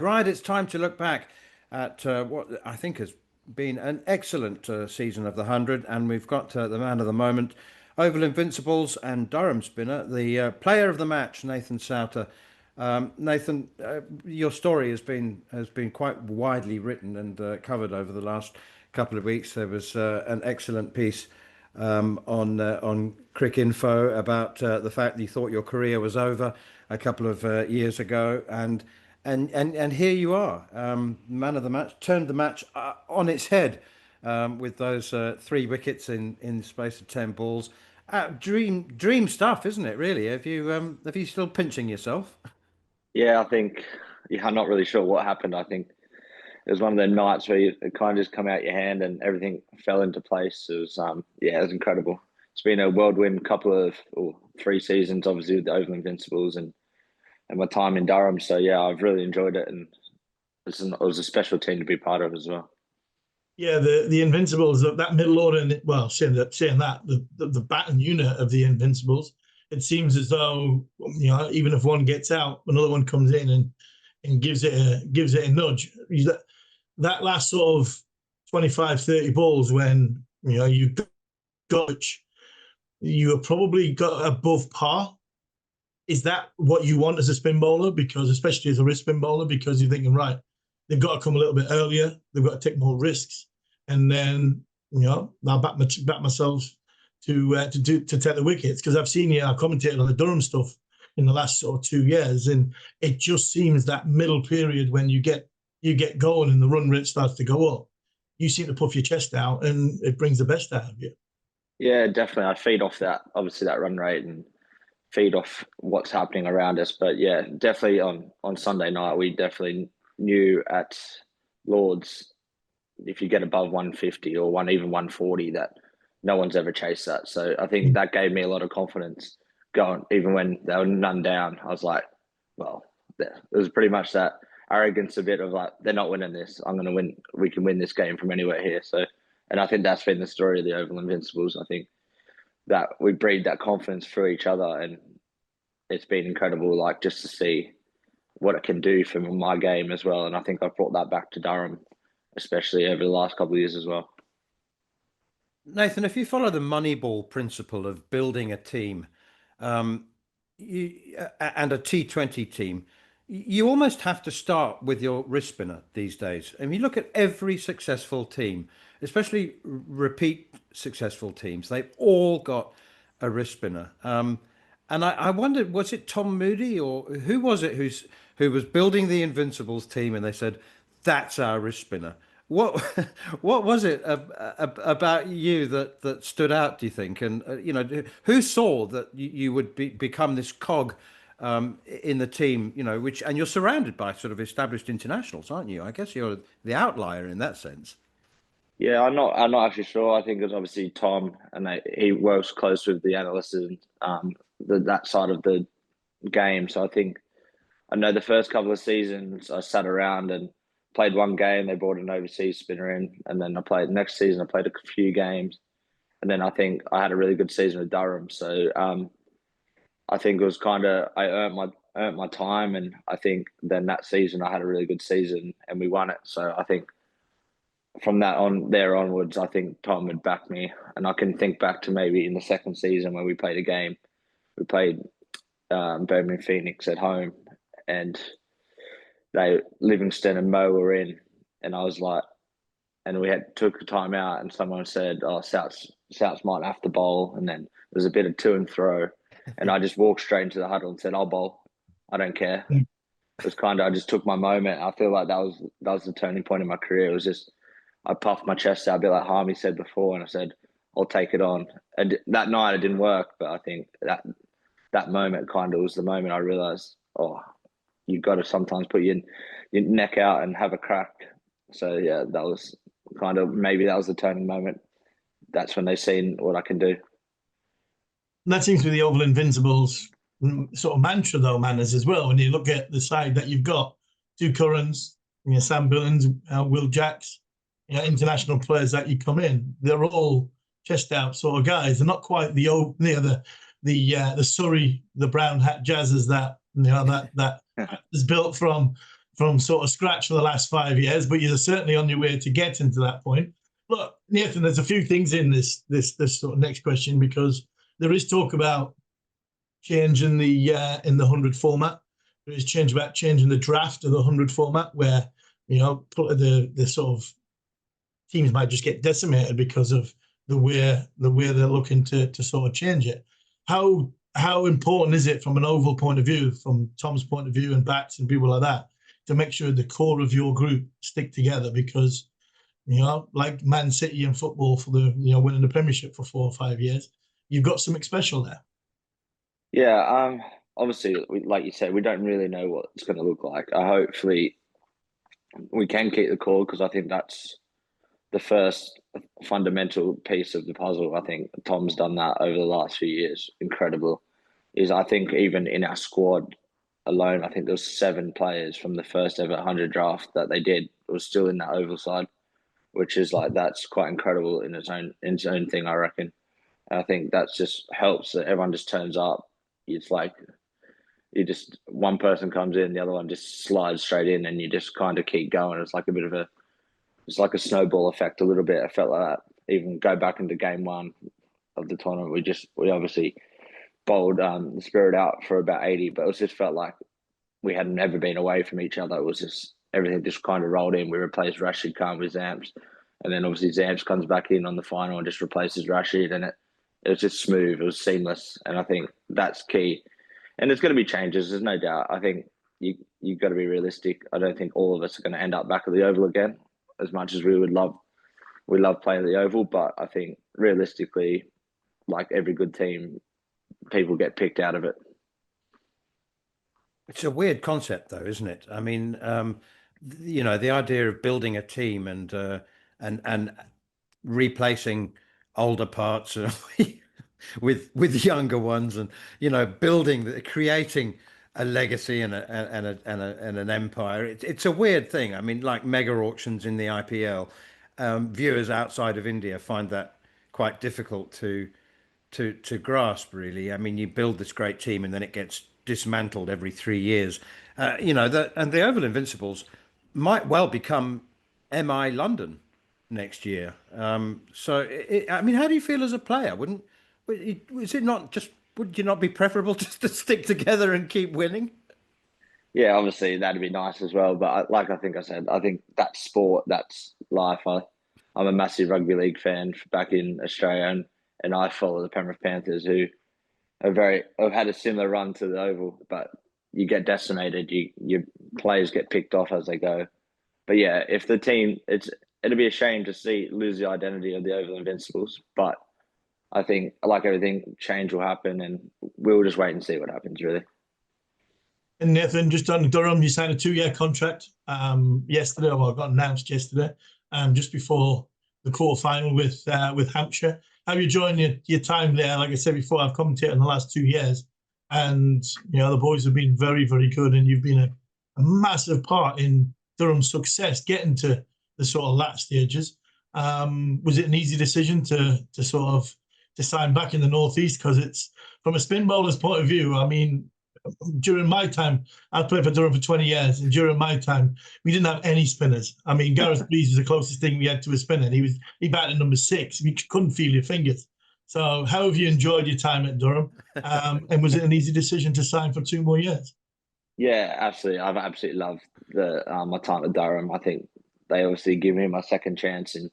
Right, it's time to look back at what I think has been an excellent season of the 100, and we've got the man of the moment, Oval Invincibles and Durham spinner, the player of the match, Nathan Sowter. Nathan, your story has been quite widely written and covered over the last couple of weeks. There was an excellent piece on Crick Info about the fact that you thought your career was over a couple of years ago, and here you are, man of the match, turned the match on its head with those 3 wickets in the space of 10 balls. Dream stuff, isn't it? Really, have you still pinching yourself? Yeah, I think I'm not really sure what happened. I think it was one of the nights where it kind of just come out your hand and everything fell into place. It was yeah, it was incredible. It's been a whirlwind couple of 3 seasons, obviously with the Oval Invincibles and my time in Durham. So yeah, I've really enjoyed it, and it was a special team to be part of as well. Yeah, the Invincibles, that middle order, and well, saying that the batting unit of the Invincibles, it seems as though even if one gets out, another one comes in and gives it a nudge. That last sort of 25, 30 balls when you got you have probably got above par. Is that what you want as a spin bowler? Because especially as a wrist spin bowler, because you're thinking, right, they've got to come a little bit earlier. They've got to take more risks, and then I'll back myself to take the wickets, because I've seen I commentated on the Durham stuff in the last sort of 2 years, and it just seems that middle period when you get going and the run rate starts to go up, you seem to puff your chest out, and it brings the best out of you. Yeah, definitely. I feed off that, obviously that run rate, and feed off what's happening around us. But yeah, definitely on Sunday night, we definitely knew at Lords, if you get above 150 or even 140, that no one's ever chased that. So I think that gave me a lot of confidence going, even when they were none down. I was like, well, it was pretty much that arrogance, a bit of like, they're not winning this. I'm going to win. We can win this game from anywhere here. So, and I think that's been the story of the Oval Invincibles. I think that we breed that confidence through each other, and it's been incredible, like just to see what it can do for my game as well. And I think I've brought that back to Durham, especially over the last couple of years as well. Nathan, if you follow the Moneyball principle of building a team, and a T20 team, you almost have to start with your wrist spinner these days. And you look at every successful team, especially repeat successful teams, they've all got a wrist spinner. And I wondered, was it Tom Moody or who was it who was building the Invincibles team, and they said, "That's our wrist spinner." What what was it about you that stood out, do you think? And who saw that you would become this cog in the team? And you're surrounded by sort of established internationals, aren't you? I guess you're the outlier in that sense. Yeah, I'm not actually sure. I think it's obviously Tom, and he works close with the analysts and that side of the game. So I know the first couple of seasons I sat around and played one game. They brought an overseas spinner in, and then next season. I played a few games, and then I think I had a really good season with Durham. So I think it was kind of I earned my time, and I think then that season I had a really good season and we won it. So I think from there onwards, I think Tom would back me, and I can think back to maybe in the second season when we played a game. We played Birmingham Phoenix at home, and Livingston and Mo were in, and I was like, and we took a time out, and someone said, "Oh, Souths might have to bowl," and then there was a bit of to and fro, and I just walked straight into the huddle and said, "I'll bowl. I don't care." It was kind of, I just took my moment. I feel like that was the turning point in my career. It was just I puffed my chest out a bit like Harmy said before, and I said, "I'll take it on." And that night it didn't work, but I think that moment kind of was the moment I realized, oh, you've got to sometimes put your neck out and have a crack. So yeah, that was maybe that was the turning moment. That's when they seen what I can do. And that seems to be the Oval Invincibles sort of mantra, though, Manners, as well. When you look at the side that you've got, Stu Currans, Sam Billings, Will Jacks, international players that you come in, they're all chest out sort of guys. They're not quite the Surrey, the brown hat jazzers that that is built from from sort of scratch for the last 5 years, but you're certainly on your way to getting to that point. Look, Nathan, there's a few things in this sort of next question, because there is talk about change in the 100 format. There is change about changing the draft of the 100 format, where the sort of teams might just get decimated because of the way they're looking to sort of change it. How important is it from an Oval point of view, from Tom's point of view and Bats and people like that, to make sure the core of your group stick together? Because, like Man City in football for the, winning the Premiership for 4 or 5 years, you've got something special there. Yeah, obviously, like you said, we don't really know what it's going to look like. Hopefully, we can keep the core, because I think that's the first fundamental piece of the puzzle. I think Tom's done that over the last few years. Incredible. I think even in our squad alone, I think there was 7 players from the first ever 100 draft that they did was still in that Oval side, which is that's quite incredible in its own thing, I reckon. And I think that just helps that everyone just turns up. It's like one person comes in, the other one just slides straight in, and you just kind of keep going. It's like it's like a snowball effect a little bit. I felt like that. Even go back into game 1 of the tournament, we obviously bowled the Spirit out for about 80, but it just felt like we had never been away from each other. It was just everything just kind of rolled in. We replaced Rashid Khan with Zamps, and then obviously Zamps comes back in on the final and just replaces Rashid, and it was just smooth. It was seamless, and I think that's key. And there's going to be changes, there's no doubt. I think you've got to be realistic. I don't think all of us are going to end up back at the Oval again, as much as we love playing at the Oval. But I think realistically, like every good team, people get picked out of it. It's a weird concept, though, isn't it? I mean, the idea of building a team and replacing older parts with younger ones, and creating a legacy and an empire. It's a weird thing. I mean, like mega auctions in the IPL, viewers outside of India find that quite difficult to grasp, really. I mean, you build this great team and then it gets dismantled every 3 years. And the Oval Invincibles might well become MI London next year. I mean, how do you feel as a player? Would you not be preferable just to stick together and keep winning? Yeah, obviously that'd be nice as well. But like I think I said, I think that's sport, that's life. I'm a massive rugby league fan back in Australia, and I follow the Penrith Panthers, who have had a similar run to the Oval, but you get decimated. Your players get picked off as they go. But yeah, if the team, it'd be a shame to lose the identity of the Oval Invincibles. But I think, like everything, change will happen, and we'll just wait and see what happens, really. And Nathan, just on Durham, you signed a 2-year contract yesterday, or got announced yesterday, just before the quarterfinal with Hampshire. How are you enjoying your time there? Like I said before, I've commentated in the last 2 years, and the boys have been very, very good, and you've been a massive part in Durham's success, getting to the sort of last stages. Was it an easy decision to sign back in the Northeast? Because it's, from a spin bowler's point of view, I mean, during my time, I played for Durham for 20 years, and during my time, we didn't have any spinners. I mean, Gareth Breeze was the closest thing we had to a spinner. He batted number 6. You couldn't feel your fingers. So how have you enjoyed your time at Durham? And was it an easy decision to sign for 2 more years? Yeah, absolutely. I've absolutely loved my time at Durham. I think they obviously give me my second chance in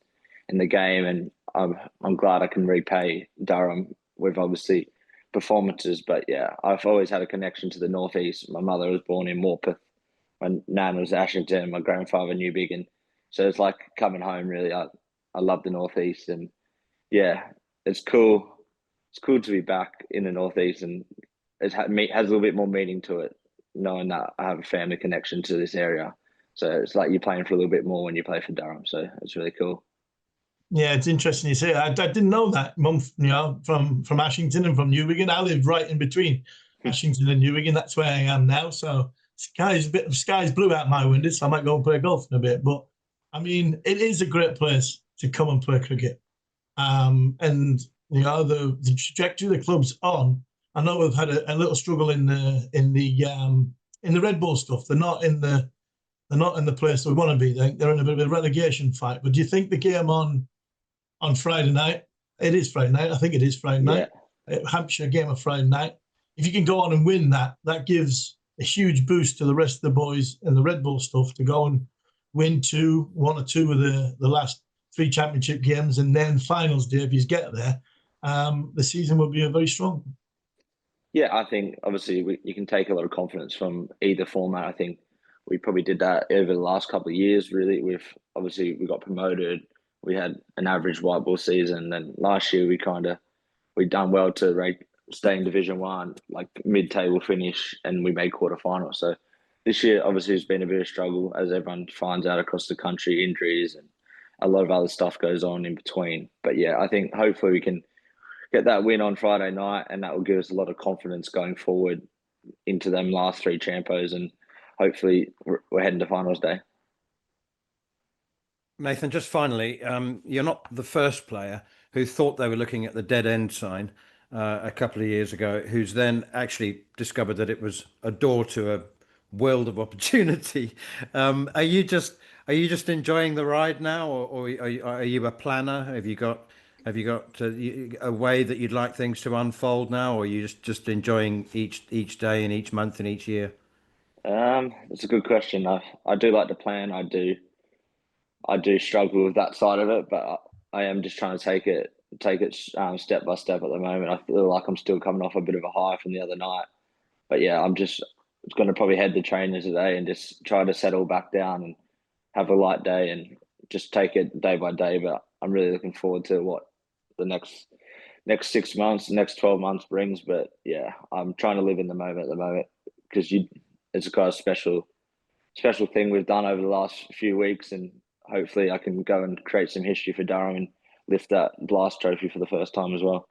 the game, and I'm glad I can repay Durham with obviously performances. But yeah, I've always had a connection to the Northeast. My mother was born in Morpeth, my nan was Ashington, my grandfather Newbiggin, so it's like coming home, really. I love the Northeast, and yeah, it's cool. It's cool to be back in the Northeast, and it has a little bit more meaning to it, knowing that I have a family connection to this area. So it's like you're playing for a little bit more when you play for Durham. So it's really cool. Yeah, it's interesting you say that. I didn't know that. Mum, from Ashington and from Newbiggin. I live right in between Ashington and Newbiggin. That's where I am now. So sky's blue out my window, so I might go and play golf in a bit. But I mean, it is a great place to come and play cricket. And the trajectory the club's on. I know we've had a little struggle in the Red Bull stuff. They're not in the they're not in the place they want to be. They're in a bit of a relegation fight. But do you think the game on Friday night? It is Friday night. I think it is Friday night. Hampshire game of Friday night. If you can go on and win that, that gives a huge boost to the rest of the boys in the Red Bull stuff to go and win one or two of the last 3 championship games, and then finals day if you get there. The season will be a very strong. Yeah, I think obviously you can take a lot of confidence from either format. I think we probably did that over the last couple of years. Really, we got promoted. We had an average white ball season. Then last year we done well to stay in Division 1, like mid-table finish, and we made quarterfinals. So this year obviously has been a bit of a struggle, as everyone finds out across the country, injuries and a lot of other stuff goes on in between. But yeah, I think hopefully we can get that win on Friday night, and that will give us a lot of confidence going forward into them last 3 champos, and hopefully we're heading to finals day. Nathan, just finally, you're not the first player who thought they were looking at the dead end sign a couple of years ago, who's then actually discovered that it was a door to a world of opportunity. Are you just enjoying the ride now, or are you a planner? Have you got a way that you'd like things to unfold now, or are you just enjoying each day and each month and each year? That's a good question. I do like to plan. I do struggle with that side of it, but I am just trying to take it step by step at the moment. I feel like I'm still coming off a bit of a high from the other night, but yeah, I'm just going to probably head to training today and just try to settle back down and have a light day and just take it day by day. But I'm really looking forward to what the next 6 months, the next 12 months brings. But yeah, I'm trying to live in the moment at the moment, because it's a kind of special thing we've done over the last few weeks, and hopefully I can go and create some history for Durham and lift that Blast trophy for the first time as well.